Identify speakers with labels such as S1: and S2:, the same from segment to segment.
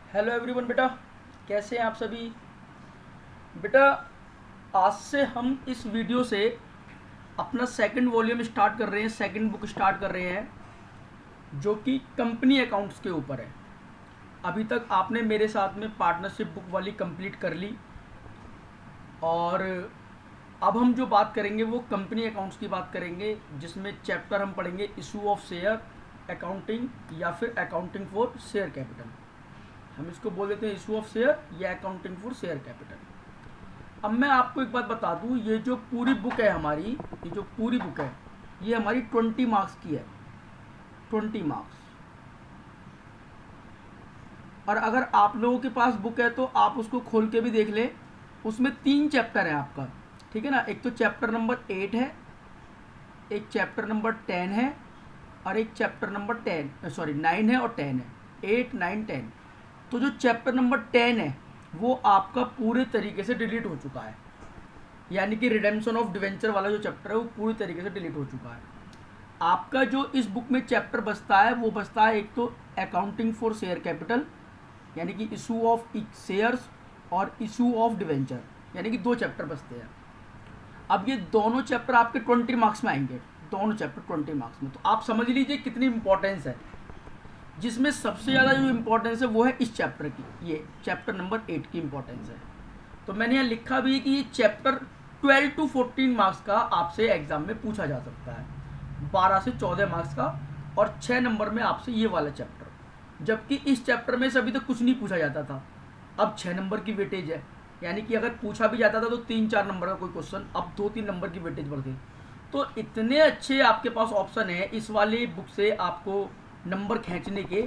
S1: Hello everyone बेटा, कैसे हैं आप सभी। बेटा, आज से हम इस वीडियो से अपना सेकंड वॉल्यूम स्टार्ट कर रहे हैं, सेकंड बुक स्टार्ट कर रहे हैं, जो कि कंपनी अकाउंट्स के ऊपर है। अभी तक आपने मेरे साथ में पार्टनरशिप बुक वाली कंप्लीट कर ली, और अब हम जो बात करेंगे वो कंपनी अकाउंट्स की बात करेंगे, जिसमें चैप्टर हम पढ़ेंगे इशू ऑफ शेयर अकाउंटिंग या फिर अकाउंटिंग फॉर शेयर कैपिटल। हम इसको बोल देते हैं इशू ऑफ शेयर या अकाउंटिंग फॉर शेयर कैपिटल। अब मैं आपको एक बात बता दूं, ये जो पूरी बुक है हमारी, ये जो पूरी बुक है ये हमारी 20 मार्क्स की है, 20 मार्क्स। और अगर आप लोगों के पास बुक है तो आप उसको खोल के भी देख लें। उसमें 3 चैप्टर है आपका, ठीक है ना। एक तो चैप्टर नंबर 8 है, एक चैप्टर नंबर 10 है, और एक चैप्टर नंबर 9 है और 10 है, 8 9 10। तो जो चैप्टर नंबर 10 है वो आपका पूरे तरीके से डिलीट हो चुका है, यानी कि रिडेम्पशन ऑफ डिवेंचर वाला जो चैप्टर है वो पूरी तरीके से डिलीट हो चुका है। आपका जो इस बुक में चैप्टर बचता है वो बचता है एक तो अकाउंटिंग फॉर शेयर कैपिटल, यानी कि इशू ऑफ शेयर्स, और इशू ऑफ डिवेंचर, यानी कि 2 चैप्टर बचते हैं। अब ये दोनों चैप्टर आपके 20 मार्क्स में आएंगे, दोनों चैप्टर 20 मार्क्स में। तो आप समझ लीजिए कितनी इंपॉर्टेंस है, जिसमें सबसे ज़्यादा जो इम्पोर्टेंस है वो है इस चैप्टर की, ये चैप्टर नंबर 8 की इम्पोर्टेंस है। तो मैंने यहाँ लिखा भी है कि ये चैप्टर 12 to 14 मार्क्स का आपसे एग्जाम में पूछा जा सकता है, 12 से 14 मार्क्स का, और 6 नंबर में आपसे ये वाला चैप्टर। जबकि इस चैप्टर में से अभी तक कुछ नहीं पूछा जाता था, अब 6 नंबर की वेटेज है, यानी कि अगर पूछा भी जाता था तो 3-4 नंबर का कोई क्वेश्चन, अब 2-3 नंबर की वेटेज बढ़ गई। तो इतने अच्छे आपके पास ऑप्शन है इस वाली बुक से आपको नंबर खींचने के।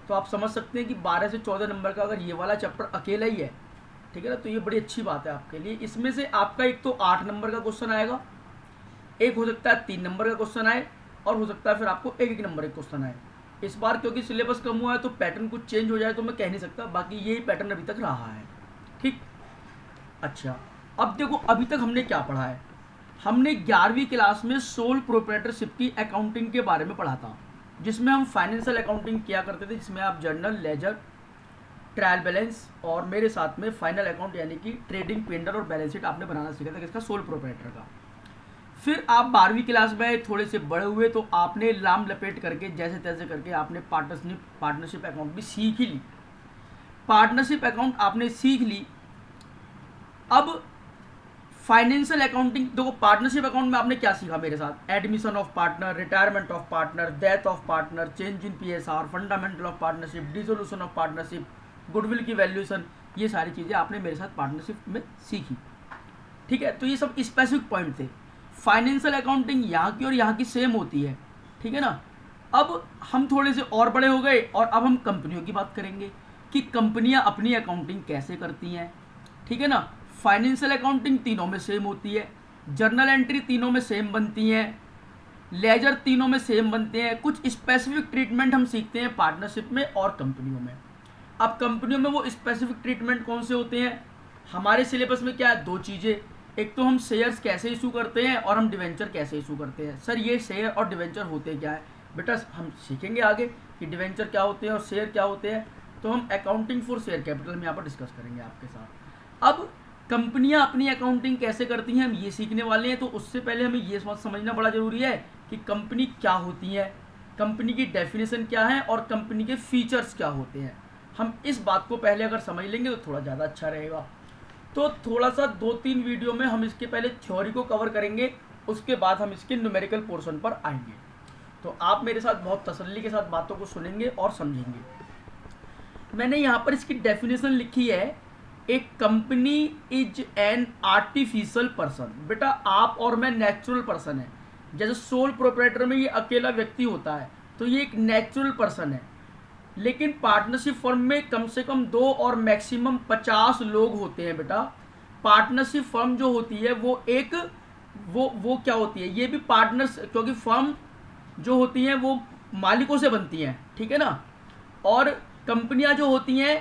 S1: तो आप समझ सकते हैं कि 12 से 14 नंबर का अगर ये वाला चैप्टर अकेला ही है, ठीक है ना, तो ये बड़ी अच्छी बात है आपके लिए। इसमें से आपका एक तो 8 नंबर का क्वेश्चन आएगा, एक हो सकता है 3 नंबर का क्वेश्चन आए, और हो सकता है फिर आपको 1-1 नंबर का क्वेश्चन आए। इस बार क्योंकि सिलेबस कम हुआ है तो पैटर्न कुछ चेंज हो जाए तो मैं कह नहीं सकता, बाकी यही पैटर्न अभी तक रहा है, ठीक। अच्छा, अब देखो अभी तक हमने क्या पढ़ा है। हमने 11वीं क्लास में सोल प्रोप्राइटरशिप की अकाउंटिंग के बारे में पढ़ा था, जिसमें हम फाइनेंशियल अकाउंटिंग किया करते थे, जिसमें आप जर्नल, लेजर, ट्रायल बैलेंस, और मेरे साथ में फाइनल अकाउंट यानी कि ट्रेडिंग पेंडर और बैलेंस शीट आपने बनाना सीखा था, किसका, सोल प्रोप्राइटर का। फिर आप 12वीं क्लास में थोड़े से बड़े हुए तो आपने लाम लपेट करके जैसे तैसे करके आपने पार्टनरशिप अकाउंट भी सीख ही ली। पार्टनरशिप अकाउंट आपने सीख ली। अब फाइनेंशियल अकाउंटिंग देखो, पार्टनरशिप अकाउंट में आपने क्या सीखा मेरे साथ, admission of partner, retirement of partner, death of partner, change in PSR, fundamental of partnership, dissolution of partnership, goodwill की वैल्यूएशन, ये सारी चीज़ें आपने मेरे साथ पार्टनरशिप में सीखी, ठीक है। तो ये सब स्पेसिफिक पॉइंट थे। फाइनेंशियल अकाउंटिंग यहाँ की और यहाँ की सेम होती है, ठीक है ना। अब हम थोड़े से और बड़े हो गए और अब हम कंपनियों की बात करेंगे कि कंपनियाँ अपनी अकाउंटिंग कैसे करती हैं, ठीक है ना। फाइनेंशियल अकाउंटिंग तीनों में सेम होती है, जर्नल एंट्री तीनों में सेम बनती हैं, लेजर तीनों में सेम बनते हैं। कुछ स्पेसिफिक ट्रीटमेंट हम सीखते हैं पार्टनरशिप में और कंपनियों में। अब कंपनियों में वो स्पेसिफिक ट्रीटमेंट कौन से होते हैं, हमारे सिलेबस में क्या है, 2 चीज़ें। एक तो हम शेयर्स कैसे इशू करते हैं और हम डिवेंचर कैसे इशू करते हैं। सर ये शेयर और डिवेंचर होते क्या है, बेटा हम सीखेंगे आगे कि डिवेंचर क्या होते हैं और शेयर क्या होते हैं। तो हम अकाउंटिंग फॉर शेयर कैपिटल में यहाँ पर डिस्कस करेंगे आपके साथ। अब कंपनियां अपनी अकाउंटिंग कैसे करती हैं हम ये सीखने वाले हैं। तो उससे पहले हमें ये समझना बड़ा ज़रूरी है कि कंपनी क्या होती है, कंपनी की डेफिनेशन क्या है और कंपनी के फीचर्स क्या होते हैं। हम इस बात को पहले अगर समझ लेंगे तो थोड़ा ज़्यादा अच्छा रहेगा। तो थोड़ा सा 2-3 वीडियो में हम इसके पहले थ्योरी को कवर करेंगे, उसके बाद हम इसके न्यूमेरिकल पोर्शन पर आएंगे। तो आप मेरे साथ बहुत तसल्ली के साथ बातों को सुनेंगे और समझेंगे। मैंने यहाँ पर इसकी डेफिनेशन लिखी है, एक company is an artificial person. बेटा आप और मैं नेचुरल पर्सन है, जैसे सोल प्रोप्राइटर में ये अकेला व्यक्ति होता है तो ये एक नेचुरल पर्सन है। लेकिन पार्टनरशिप फर्म में कम से कम 2 और मैक्सिमम 50 लोग होते हैं। बेटा पार्टनरशिप फर्म जो होती है वो एक वो क्या होती है, ये भी पार्टनर्स, क्योंकि फर्म जो होती हैं वो मालिकों से बनती हैं, ठीक है ना। और कंपनियां जो होती हैं,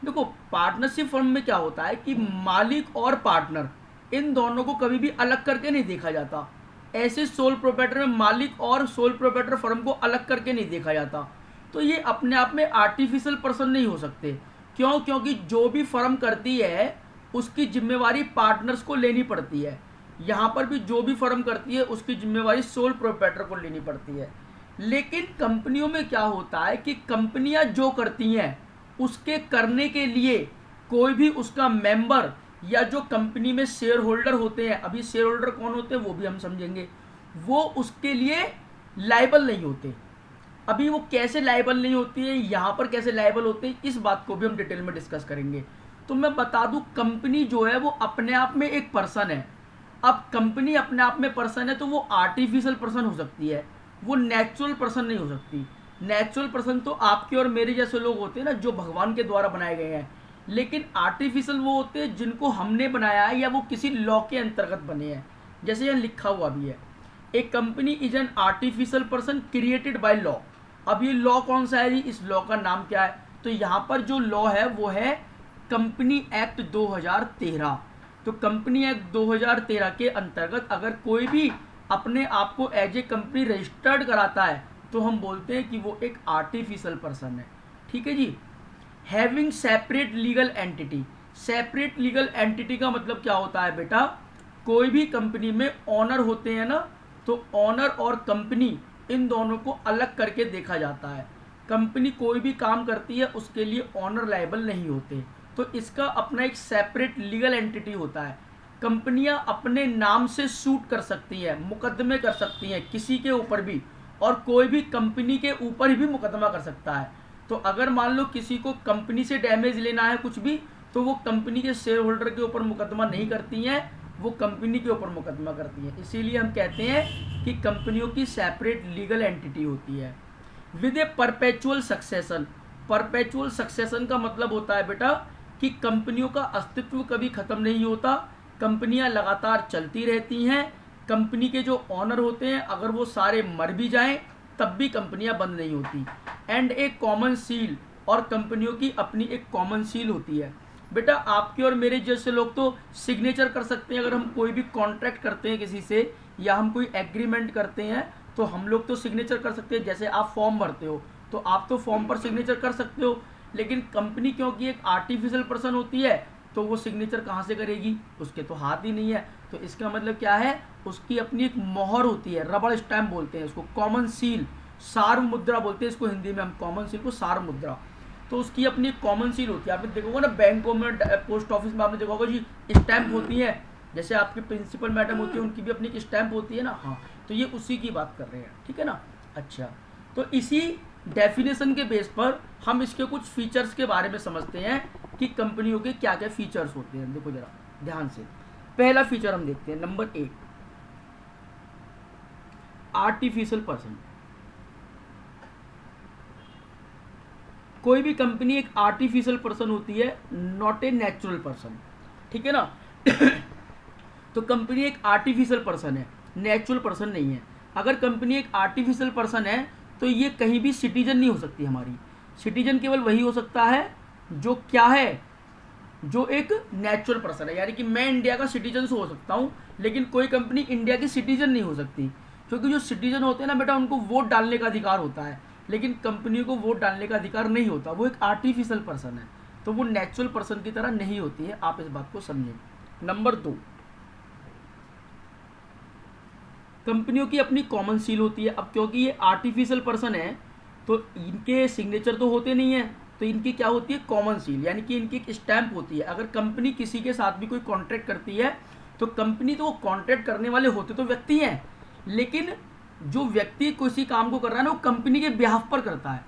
S1: देखो पार्टनरशिप फर्म में क्या होता है कि मालिक और पार्टनर इन दोनों को कभी भी अलग करके नहीं देखा जाता। ऐसे सोल प्रोप्राइटर में मालिक और सोल प्रोप्राइटर फर्म को अलग करके नहीं देखा जाता। तो ये अपने आप में आर्टिफिशियल पर्सन नहीं हो सकते, क्यों? क्योंकि जो भी फर्म करती है उसकी जिम्मेवारी पार्टनर्स को लेनी पड़ती है। यहाँ पर भी जो भी फर्म करती है उसकी जिम्मेवारी सोल प्रोप्राइटर को लेनी पड़ती है। लेकिन कंपनियों में क्या होता है कि कंपनियां जो करती हैं उसके करने के लिए कोई भी उसका मेंबर या जो कंपनी में शेयर होल्डर होते हैं, अभी शेयर होल्डर कौन होते हैं वो भी हम समझेंगे, वो उसके लिए लायबल नहीं होते। अभी वो कैसे लायबल नहीं होती है, यहाँ पर कैसे लायबल होते हैं, इस बात को भी हम डिटेल में डिस्कस करेंगे। तो मैं बता दूं, कंपनी जो है वो अपने आप में एक पर्सन है। अब कंपनी अपने आप में पर्सन है तो वो आर्टिफिशियल पर्सन हो सकती है, वो नेचुरल पर्सन नहीं हो सकती। नेचुरल पर्सन तो आपके और मेरे जैसे लोग होते हैं ना, जो भगवान के द्वारा बनाए गए हैं। लेकिन आर्टिफिशियल वो होते हैं जिनको हमने बनाया है या वो किसी लॉ के अंतर्गत बने हैं। जैसे यहाँ लिखा हुआ भी है, a company is an artificial person created by law. अब ये लॉ कौन सा है जी, इस लॉ का नाम क्या है? तो यहाँ पर जो लॉ है वो है कंपनी एक्ट 2013। तो कंपनी एक्ट 2013 के अंतर्गत अगर कोई भी अपने आप को एज ए कंपनी रजिस्टर्ड कराता है तो हम बोलते हैं कि वो एक आर्टिफिशियल पर्सन है। ठीक है जी। Having separate legal entity. Separate legal entity का मतलब क्या होता है बेटा? कोई भी कंपनी में ऑनर होते हैं ना, तो ऑनर और कंपनी इन दोनों को अलग करके देखा जाता है। कंपनी कोई भी काम करती है उसके लिए ऑनर लायबल नहीं होते, तो इसका अपना एक सेपरेट लीगल एंटिटी होता है। कंपनियां अपने नाम से सूट कर सकती हैं, मुकदमे कर सकती हैं किसी के ऊपर भी, और कोई भी कंपनी के ऊपर भी मुकदमा कर सकता है। तो अगर मान लो किसी को कंपनी से डैमेज लेना है कुछ भी, तो वो कंपनी के शेयर होल्डर के ऊपर मुकदमा नहीं करती हैं, वो कंपनी के ऊपर मुकदमा करती हैं। इसीलिए हम कहते हैं कि कंपनियों की सेपरेट लीगल एंटिटी होती है। With A perpetual succession. Perpetual succession का मतलब होता है बेटा कि कंपनियों का अस्तित्व कभी खत्म नहीं होता, कंपनियां लगातार चलती रहती हैं। कंपनी के जो ऑनर होते हैं अगर वो सारे मर भी जाएं तब भी कंपनियां बंद नहीं होती। And A common seal. और कंपनियों की अपनी एक कॉमन सील होती है। बेटा आपके और मेरे जैसे लोग तो सिग्नेचर कर सकते हैं, अगर हम कोई भी कॉन्ट्रैक्ट करते हैं किसी से या हम कोई एग्रीमेंट करते हैं तो हम लोग तो सिग्नेचर कर सकते हैं। जैसे आप फॉर्म भरते हो तो आप तो फॉर्म पर सिग्नेचर कर सकते हो, लेकिन कंपनी क्योंकि एक आर्टिफिशियल पर्सन होती है तो वो सिग्नेचर कहाँ से करेगी? उसके तो हाथ ही नहीं है। तो इसका मतलब क्या है? उसकी अपनी एक मोहर होती है, रबड़ स्टैम्प बोलते हैं उसको, कॉमन सील, सार्व मुद्रा बोलते हैं इसको हिंदी में हम, कॉमन सील को सार्व मुद्रा। तो उसकी अपनी कॉमन सील होती है। आपने देखा होगा ना बैंकों में, पोस्ट ऑफिस में आपने देखा होगा जी स्टैम्प होती है, जैसे आपकी प्रिंसिपल मैडम होती है उनकी भी अपनी स्टैम्प होती है ना। हाँ, तो ये उसी की बात कर रहे हैं, ठीक है ना। अच्छा, तो इसी डेफिनेशन के बेस पर हम इसके कुछ फीचर्स के बारे में समझते हैं कि कंपनियों के क्या क्या फीचर्स होते हैं। देखो जरा ध्यान से, पहला फीचर हम देखते हैं, नंबर 1, आर्टिफिशियल पर्सन। कोई भी कंपनी एक आर्टिफिशियल पर्सन होती है, नॉट ए नेचुरल पर्सन, ठीक है ना। तो कंपनी एक आर्टिफिशियल पर्सन है, नेचुरल पर्सन नहीं है। अगर कंपनी एक आर्टिफिशियल पर्सन है तो ये कहीं भी सिटीजन नहीं हो सकती हमारी। सिटीजन केवल वही हो सकता है जो क्या है, जो एक नेचुरल पर्सन है। यानी कि मैं इंडिया का सिटीजन हो सकता हूँ, लेकिन कोई कंपनी इंडिया की सिटीजन नहीं हो सकती, क्योंकि जो सिटीजन होते हैं ना बेटा, उनको वोट डालने का अधिकार होता है, लेकिन कंपनी को वोट डालने का अधिकार नहीं होता। वो एक आर्टिफिशियल पर्सन है, तो वो नेचुरल पर्सन की तरह नहीं होती है। आप इस बात को समझें। नंबर 2, कंपनियों की अपनी कॉमन सील होती है। अब क्योंकि ये आर्टिफिशियल पर्सन है तो इनके सिग्नेचर तो होते नहीं है, तो इनकी क्या होती है? कॉमन सील, यानी कि इनकी एक स्टैंप होती है। अगर कंपनी किसी के साथ भी कोई कॉन्ट्रैक्ट करती है तो कंपनी तो वो कॉन्ट्रैक्ट करने वाले होते तो व्यक्ति हैं, लेकिन जो व्यक्ति किसी काम को कर रहा है ना वो कंपनी के बिहाफ पर करता है।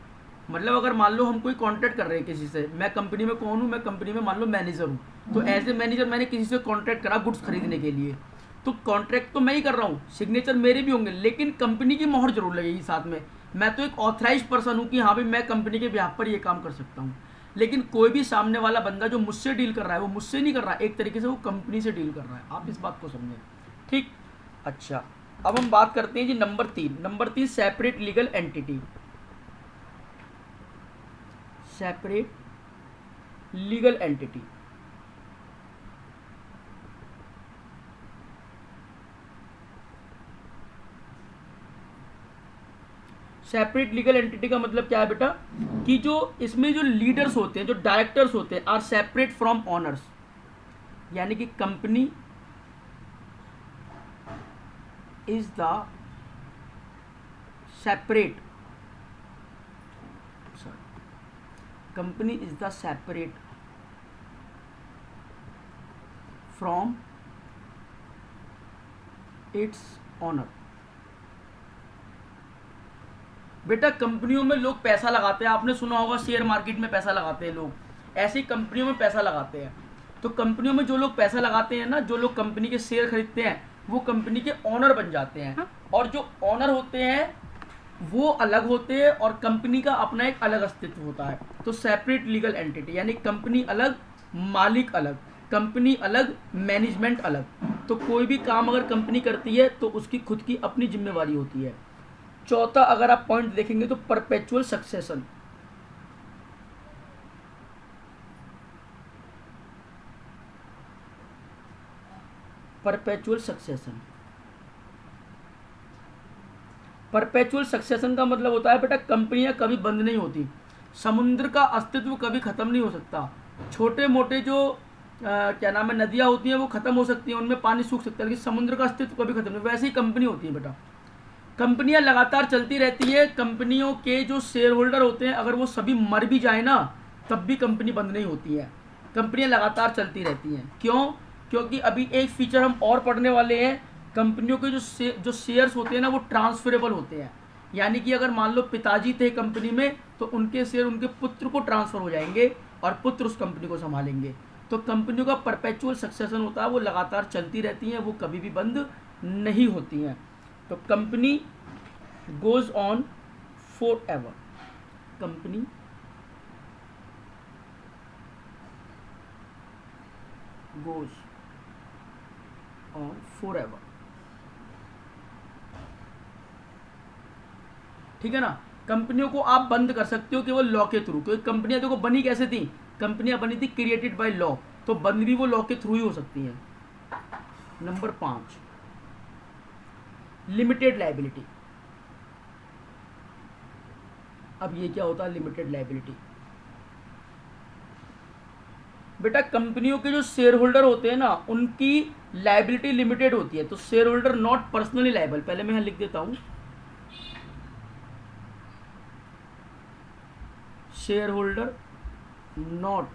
S1: मतलब अगर मान लो हम कोई कॉन्ट्रैक्ट कर रहे हैं किसी से, मैं कंपनी में कौन हूँ? मैं कंपनी में मान लो मैनेजर हूँ, तो एज ए मैनेजर मैंने किसी से कॉन्ट्रैक्ट करा गुड्स खरीदने के लिए, तो कॉन्ट्रैक्ट तो मैं ही कर रहा हूँ, सिग्नेचर मेरे भी होंगे, लेकिन कंपनी की मोहर जरूर लगेगी साथ में। मैं तो एक ऑथराइज पर्सन हूँ कि हाँ भाई मैं कंपनी के बिहाफ पर ये काम कर सकता हूँ, लेकिन कोई भी सामने वाला बंदा जो मुझसे डील कर रहा है वो मुझसे नहीं कर रहा है, एक तरीके से वो कंपनी से डील कर रहा है। आप इस बात को समझें, ठीक। अच्छा, अब हम बात करते हैं जी number 3। Number 3, separate legal entity. Separate legal entity, separate legal entity का मतलब क्या है बेटा, कि जो इसमें जो लीडर्स होते हैं, जो डायरेक्टर्स होते हैं, आर सेपरेट फ्रॉम ऑनर्स, यानी कि company is the separate, company is the separate from its owner. बेटा कंपनियों में लोग पैसा लगाते हैं, आपने सुना होगा शेयर मार्केट में पैसा लगाते हैं लोग, ऐसी कंपनियों में पैसा लगाते हैं। तो कंपनियों में जो लोग पैसा लगाते हैं ना, जो लोग कंपनी के शेयर खरीदते हैं, वो कंपनी के ऑनर बन जाते हैं। और जो ऑनर होते हैं वो अलग होते हैं और कंपनी का अपना एक अलग अस्तित्व होता है। तो सेपरेट लीगल एंटिटी यानी कंपनी अलग, मालिक अलग, कंपनी अलग, मैनेजमेंट अलग। तो कोई भी काम अगर कंपनी करती है तो उसकी खुद की अपनी जिम्मेवारी होती है। चौथा अगर आप पॉइंट देखेंगे तो perpetual succession, perpetual succession, perpetual succession का मतलब होता है बेटा कंपनियां कभी बंद नहीं होती, समुद्र का अस्तित्व कभी खत्म नहीं हो सकता। छोटे मोटे जो क्या नाम है नदियां होती हैं वो खत्म हो सकती हैं, उनमें पानी सूख सकता है, लेकिन समुद्र का अस्तित्व कभी खत्म नहीं। वैसे ही कंपनी होती है बेटा, कंपनियां लगातार चलती रहती है। कंपनियों के जो शेयर होल्डर होते हैं अगर वो सभी मर भी जाए ना तब भी कंपनी बंद नहीं होती है, कंपनियां लगातार चलती रहती हैं। क्यों? क्योंकि अभी एक फीचर हम और पढ़ने वाले हैं, कंपनियों के जो शेयर्स होते हैं ना वो ट्रांसफरेबल होते हैं। यानी कि अगर मान लो पिताजी थे कंपनी में तो उनके शेयर उनके पुत्र को ट्रांसफ़र हो जाएंगे और पुत्र उस कंपनी को संभालेंगे। तो कंपनियों का परपेचुअल सक्सेशन होता है, वो लगातार चलती रहती हैं, वो कभी भी बंद नहीं होती हैं। तो company goes on for ever, company goes on for ever, ठीक है ना। कंपनियों को आप बंद कर सकते हो केवल लॉ के थ्रू, क्योंकि कंपनियां देखो बनी कैसे थी, कंपनियां बनी थी क्रिएटेड बाय लॉ, तो बंद भी वो लॉ के थ्रू ही हो सकती हैं। Number 5 limited liability. अब ये क्या होता है लिमिटेड लायबिलिटी? बेटा कंपनियों के जो शेयर होल्डर होते हैं ना उनकी लायबिलिटी लिमिटेड होती है। तो share holder not personally liable, पहले मैं यहां लिख देता हूं, share holder not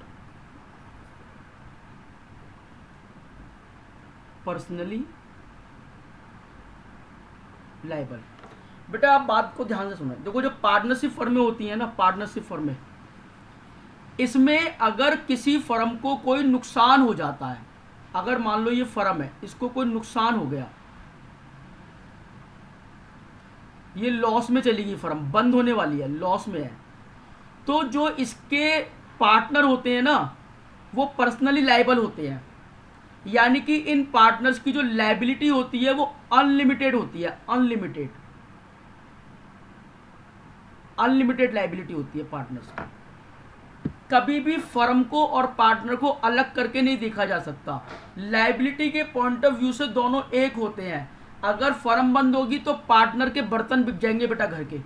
S1: personally liable. बेटा आप बात को ध्यान से सुनो, देखो जो पार्टनरशिप फर्में होती हैं ना, पार्टनरशिप फर्में, इसमें अगर किसी फर्म को कोई नुकसान हो जाता है, अगर मान लो ये फर्म है इसको कोई नुकसान हो गया, ये लॉस में चली गई, फर्म बंद होने वाली है, लॉस में है, तो जो इसके पार्टनर होते हैं ना वो पर्सनली लायबल होते हैं। यानी कि इन पार्टनर्स की जो लायबिलिटी होती है वो अनलिमिटेड होती है, अनलिमिटेड, अनलिमिटेड लायबिलिटी होती है पार्टनर्स की। कभी भी फर्म को और पार्टनर को अलग करके नहीं देखा जा सकता। लायबिलिटी के पॉइंट ऑफ व्यू से दोनों एक होते हैं। अगर फर्म बंद होगी तो पार्टनर के बर्तन बिक जाएंगे बेटा घर के।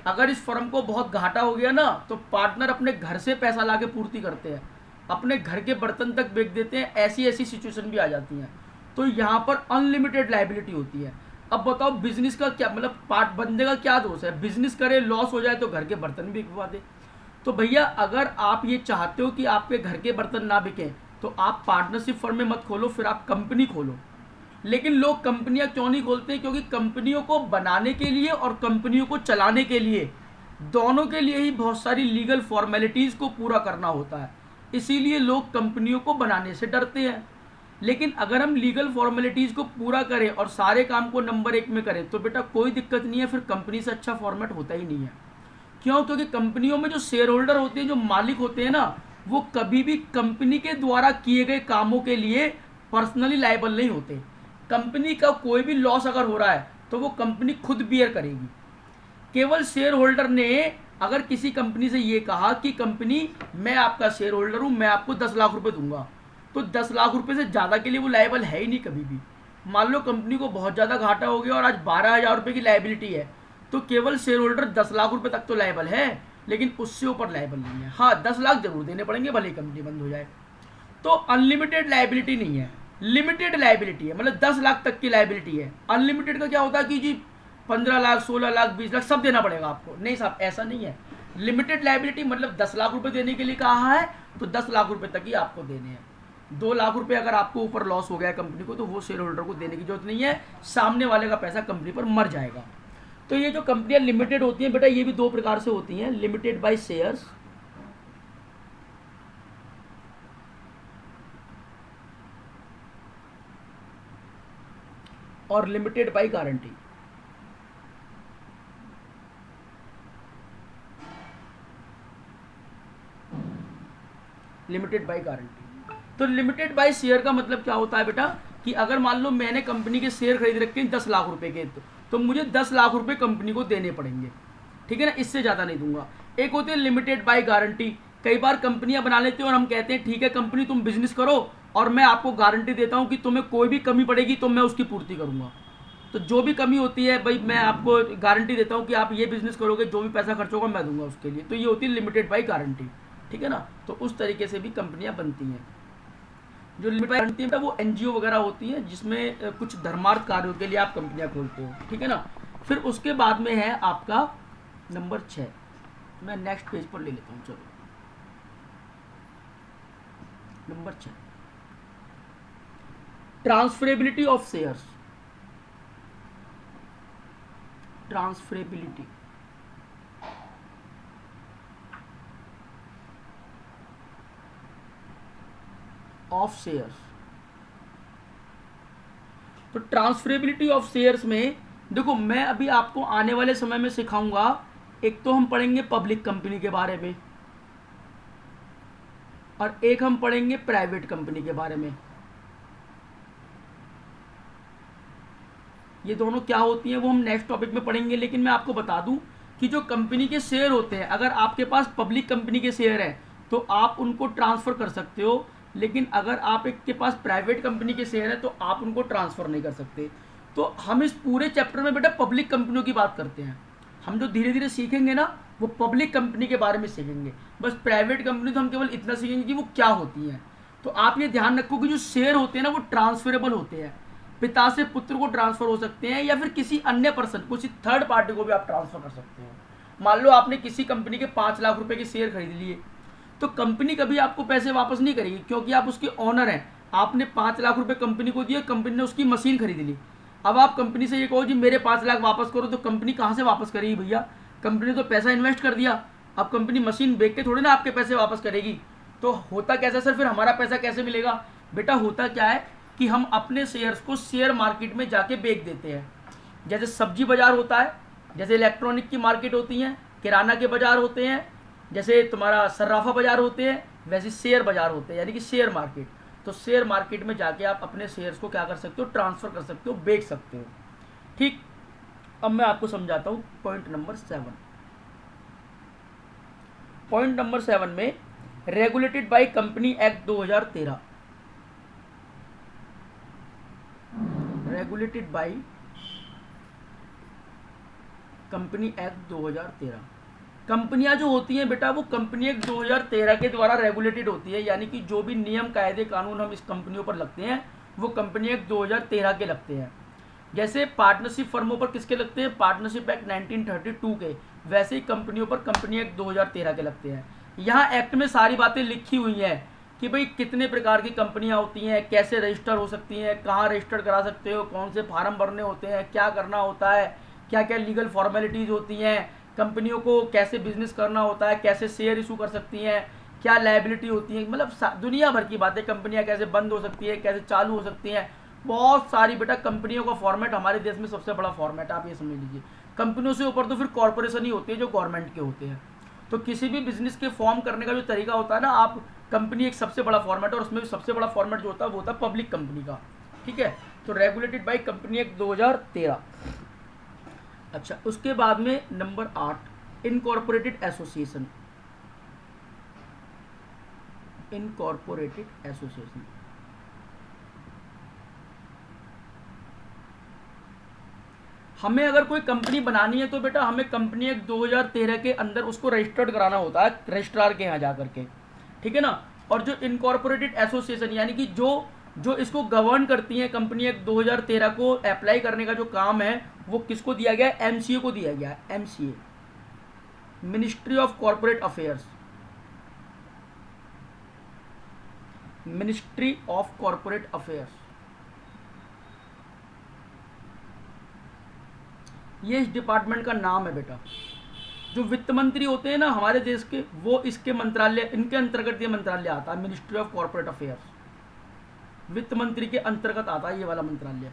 S1: अगर इस फर्म को बहुत घाटा हो गया ना तो पार्टनर अपने घर से पैसा ला के पूर्ति करते हैं, अपने घर के बर्तन तक बेच देते हैं, ऐसी ऐसी सिचुएशन भी आ जाती हैं। तो यहाँ पर अनलिमिटेड लायबिलिटी होती है। अब बताओ बिजनेस का क्या मतलब, पार्ट बंदे का क्या दोष है? बिजनेस करे लॉस हो जाए तो घर के बर्तन भी बिकवा दे। तो भैया अगर आप ये चाहते हो कि आपके घर के बर्तन ना बिकें तो आप पार्टनरशिप फर्म में मत खोलो, फिर आप कंपनी खोलो। लेकिन लोग कंपनियां क्यों नहीं खोलते हैं? क्योंकि कंपनियों को बनाने के लिए और कंपनियों को चलाने के लिए दोनों के लिए ही बहुत सारी लीगल फॉर्मेलिटीज़ को पूरा करना होता है, इसीलिए लोग कंपनियों को बनाने से डरते हैं। लेकिन अगर हम लीगल फॉर्मेलिटीज़ को पूरा करें और सारे काम को नंबर 1 में करें तो बेटा कोई दिक्कत नहीं है, फिर कंपनी से अच्छा फॉर्मेट होता ही नहीं है। क्यों? क्योंकि कंपनियों में जो शेयर होल्डर होते हैं, जो मालिक होते हैं ना, वो कभी भी कंपनी के द्वारा किए गए कामों के लिए पर्सनली लायबल नहीं होते। कंपनी का कोई भी लॉस अगर हो रहा है तो वो कंपनी खुद बियर करेगी। केवल शेयर होल्डर ने अगर किसी कंपनी से ये कहा कि कंपनी मैं आपका शेयर होल्डर हूँ, मैं आपको 10 लाख रुपए दूंगा, तो 10 लाख रुपए से ज़्यादा के लिए वो लायबल है ही नहीं कभी भी। मान लो कंपनी को बहुत ज़्यादा घाटा हो गया और आज 12,000 रुपये की लायबिलिटी है, तो केवल शेयर होल्डर 10 लाख रुपए तक तो लायबल है, लेकिन उससे ऊपर लायबल नहीं है। हाँ 10 लाख जरूर देने पड़ेंगे भले ही कंपनी बंद हो जाए। तो अनलिमिटेड लायबिलिटी नहीं है, लिमिटेड लायबिलिटी है, मतलब 10 लाख तक की लायबिलिटी है। अनलिमिटेड का क्या होता है कि जी 15 लाख 16 लाख 20 लाख सब देना पड़ेगा आपको, नहीं साहब ऐसा नहीं है। लिमिटेड लायबिलिटी मतलब 10 लाख रुपए देने के लिए कहा है तो 10 लाख रुपए तक ही आपको देने हैं। 2 लाख रुपए अगर आपको ऊपर लॉस हो गया कंपनी को तो वो शेयर होल्डर को देने की जरूरत नहीं है, सामने वाले का पैसा कंपनी पर मर जाएगा। तो ये जो कंपनियां लिमिटेड होती हैं बेटा, ये भी 2 प्रकार से होती हैं, लिमिटेड बाय शेयर्स और limited by guarantee. Limited by guarantee. तो लिमिटेड बाय शेयर का मतलब क्या होता है बेटा कि अगर मान लो मैंने कंपनी के शेयर खरीद रखे हैं 10 लाख रुपए के, तो मुझे 10 लाख रुपए कंपनी को देने पड़ेंगे, ठीक है ना, इससे ज़्यादा नहीं दूंगा। एक होती है लिमिटेड बाय गारंटी, कई बार कंपनियां बना लेती हैं और हम कहते हैं ठीक है कंपनी तुम बिजनेस करो और मैं आपको गारंटी देता हूं कि तुम्हें कोई भी कमी पड़ेगी तो मैं उसकी पूर्ति करूंगा। तो जो भी कमी होती है भाई मैं आपको गारंटी देता हूं कि आप ये बिजनेस करोगे, जो भी पैसा खर्च होगा मैं दूंगा उसके लिए। तो ये होती है लिमिटेड बाय गारंटी, ठीक है ना। तो उस तरीके से भी कंपनियां बनती हैं। जो लिमिटेड बाय गारंटी है वो एनजीओ वगैरह होती है जिसमें कुछ धर्मार्थ कार्यों के लिए आप कंपनियां खोलते हो, ठीक है ना। फिर उसके बाद में है आपका नंबर 6, मैं नेक्स्ट पेज पर ले लेता हूँ, चलो number 6, transferability of shares. Transferability of shares. तो ट्रांसफरेबिलिटी ऑफ शेयर्स में देखो मैं अभी आपको आने वाले समय में सिखाऊंगा। एक तो हम पढ़ेंगे पब्लिक कंपनी के बारे में और एक हम पढ़ेंगे प्राइवेट कंपनी के बारे में। ये दोनों क्या होती हैं वो हम नेक्स्ट टॉपिक में पढ़ेंगे, लेकिन मैं आपको बता दूं कि जो कंपनी के शेयर होते हैं, अगर आपके पास पब्लिक कंपनी के शेयर है तो आप उनको ट्रांसफर कर सकते हो, लेकिन अगर आप एक के पास प्राइवेट कंपनी के शेयर है तो आप उनको ट्रांसफर नहीं कर सकते। तो हम इस पूरे चैप्टर में बेटा पब्लिक कंपनियों की बात करते हैं। हम जो धीरे धीरे सीखेंगे ना वो पब्लिक कंपनी के बारे में सीखेंगे। बस प्राइवेट कंपनी तो हम केवल इतना सीखेंगे कि वो क्या होती हैं। तो आप ये ध्यान रखो कि जो शेयर होते हैं ना वो ट्रांसफरेबल होते हैं, पिता से पुत्र को ट्रांसफर हो सकते हैं या फिर किसी अन्य पर्सन, किसी थर्ड पार्टी को भी आप ट्रांसफर कर सकते हो। मान लो आपने किसी कंपनी के 5 लाख रुपए के शेयर खरीद लिए, तो कंपनी कभी आपको पैसे वापस नहीं करेगी क्योंकि आप उसके ऑनर हैं। आपने 5 लाख रुपए कंपनी को दिए, कंपनी ने उसकी मशीन खरीद ली। अब आप कंपनी से ये कहो जी मेरे 5 लाख वापस करो, तो कंपनी कहाँ से वापस करेगी भैया? कंपनी तो पैसा इन्वेस्ट कर दिया, अब कंपनी मशीन बेच के थोड़ी ना आपके पैसे वापस करेगी। तो होता कैसा सर, फिर हमारा पैसा कैसे मिलेगा? बेटा होता क्या है कि हम अपने शेयर्स को शेयर मार्केट में जाके बेच देते हैं। जैसे सब्जी बाजार होता है, जैसे इलेक्ट्रॉनिक की मार्केट होती है, किराना के बाजार होते हैं, जैसे तुम्हारा सर्राफा बाजार होते हैं, वैसे शेयर बाजार होते हैं, यानी कि शेयर मार्केट। तो शेयर मार्केट में जाके आप अपने शेयर्स को क्या कर सकते हो? ट्रांसफर कर सकते हो, बेच सकते हो। ठीक, अब मैं आपको समझाता हूँ पॉइंट नंबर 7। पॉइंट नंबर 7 में regulated by company act 2013, regulated by company act 2013। कंपनियां जो होती हैं बेटा वो कंपनी एक्ट 2013 के द्वारा रेगुलेटेड होती है, यानी कि जो भी नियम कायदे कानून हम इस कंपनियों पर लगते हैं वो कंपनी एक्ट 2013 के लगते हैं। जैसे पार्टनरशिप फर्मों पर किसके लगते हैं? पार्टनरशिप एक्ट 1932 के। वैसे ही कंपनियों पर कंपनी एक्ट 2013 के लगते हैं। यहाँ एक्ट में सारी बातें लिखी हुई हैं कि भाई कितने प्रकार की कंपनियां होती हैं, कैसे रजिस्टर हो सकती हैं, कहाँ रजिस्टर करा सकते हो, कौन से फार्म भरने होते हैं, क्या करना होता है, क्या क्या लीगल फॉर्मेलिटीज़ होती हैं, कंपनियों को कैसे बिजनेस करना होता है, कैसे शेयर इशू कर सकती हैं, क्या लायबिलिटी होती है, मतलब दुनिया भर की बातें। कंपनियां कैसे बंद हो सकती है, कैसे चालू हो सकती हैं, बहुत सारी बेटा। कंपनियों का फॉर्मेट हमारे देश में सबसे बड़ा फॉर्मेट आप ये समझ लीजिए। कंपनियों से ऊपर तो फिर कॉर्पोरेशन ही होती है जो गवर्नमेंट के होते हैं। तो किसी भी बिजनेस के फॉर्म करने का जो तरीका होता है ना, आप कंपनी एक सबसे बड़ा फॉर्मेट है और उसमें भी सबसे बड़ा फॉर्मेट जो होता है वो होता है पब्लिक कंपनी का। ठीक है, तो रेगुलेटेड बाय कंपनी एक्ट 2013। अच्छा, उसके बाद में number 8 incorporated association. Incorporated association हमें अगर कोई कंपनी बनानी है तो बेटा हमें कंपनी एक्ट 2013 के अंदर उसको रजिस्टर्ड कराना होता है रजिस्ट्रार के यहाँ जा करके, ठीक है ना। और जो इनकॉर्पोरेटेड एसोसिएशन यानी कि जो जो इसको गवर्न करती है कंपनी एक्ट 2013 को अप्लाई करने का जो काम है वो किसको दिया गया है, एमसीए को दिया गया है। MCA, ministry of corporate affairs, ministry of corporate affairs, ये इस डिपार्टमेंट का नाम है बेटा। जो वित्त मंत्री होते हैं ना हमारे देश के, वो इसके मंत्रालय, इनके अंतर्गत ये मंत्रालय आता है, मिनिस्ट्री ऑफ कॉर्पोरेट अफेयर्स, वित्त मंत्री के अंतर्गत आता है ये वाला मंत्रालय।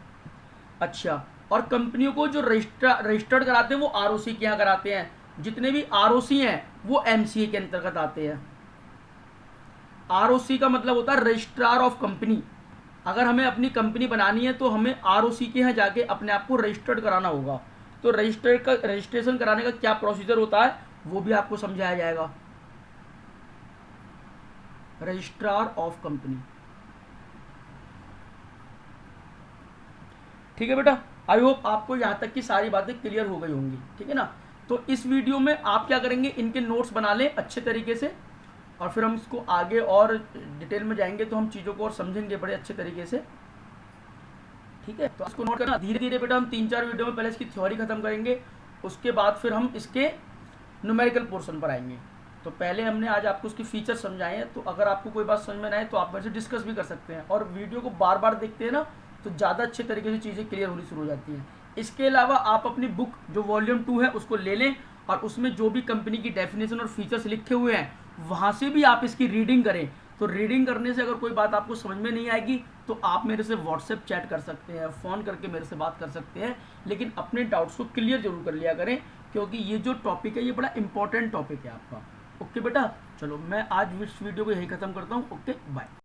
S1: अच्छा, और कंपनियों को जो रजिस्टर्ड कराते हैं वो आरओसी के यहाँ कराते हैं, जितने भी आरओसी हैं वो एमसीए के अंतर्गत आते हैं। आरओसी का मतलब होता है रजिस्ट्रार ऑफ कंपनी। अगर हमें अपनी कंपनी बनानी है तो हमें आरओसी के यहाँ जाके अपने आप को रजिस्टर्ड कराना होगा। तो रजिस्ट्रेशन कराने का क्या प्रोसीजर होता है वो भी आपको समझाया जाएगा। रजिस्ट्रार ऑफ कंपनी, ठीक है बेटा। आई होप आपको यहाँ तक की सारी बातें क्लियर हो गई होंगी, ठीक है ना। तो इस वीडियो में आप क्या करेंगे, इनके नोट्स बना लें अच्छे तरीके से, और फिर हम इसको आगे और डिटेल में जाएंगे तो हम चीज़ों को और समझेंगे बड़े अच्छे तरीके से, ठीक है। तो इसको नोट करना, धीरे धीरे बेटा हम 3-4 वीडियो में पहले इसकी थ्योरी खत्म करेंगे, उसके बाद फिर हम इसके न्यूमेरिकल पोर्शन पर आएंगे। तो पहले हमने आज आपको उसके फीचर समझाए हैं, तो अगर आपको कोई बात समझ में ना आए तो आप मेरे से डिस्कस भी कर सकते हैं। और वीडियो को बार बार देखते हैं ना तो ज़्यादा अच्छे तरीके से चीज़ें क्लियर होनी शुरू हो जाती हैं। इसके अलावा आप अपनी बुक जो वॉल्यूम 2 है उसको ले लें, और उसमें जो भी कंपनी की डेफिनेशन और फीचर्स लिखे हुए हैं वहाँ से भी आप इसकी रीडिंग करें। तो रीडिंग करने से अगर कोई बात आपको समझ में नहीं आएगी तो आप मेरे से व्हाट्सएप चैट कर सकते हैं, फ़ोन करके मेरे से बात कर सकते हैं, लेकिन अपने डाउट्स को क्लियर जरूर कर लिया करें, क्योंकि ये जो टॉपिक है ये बड़ा इंपॉर्टेंट टॉपिक है आपका। ओके बेटा, चलो मैं आज इस वीडियो को यही ख़त्म करता हूँ। Okay, bye.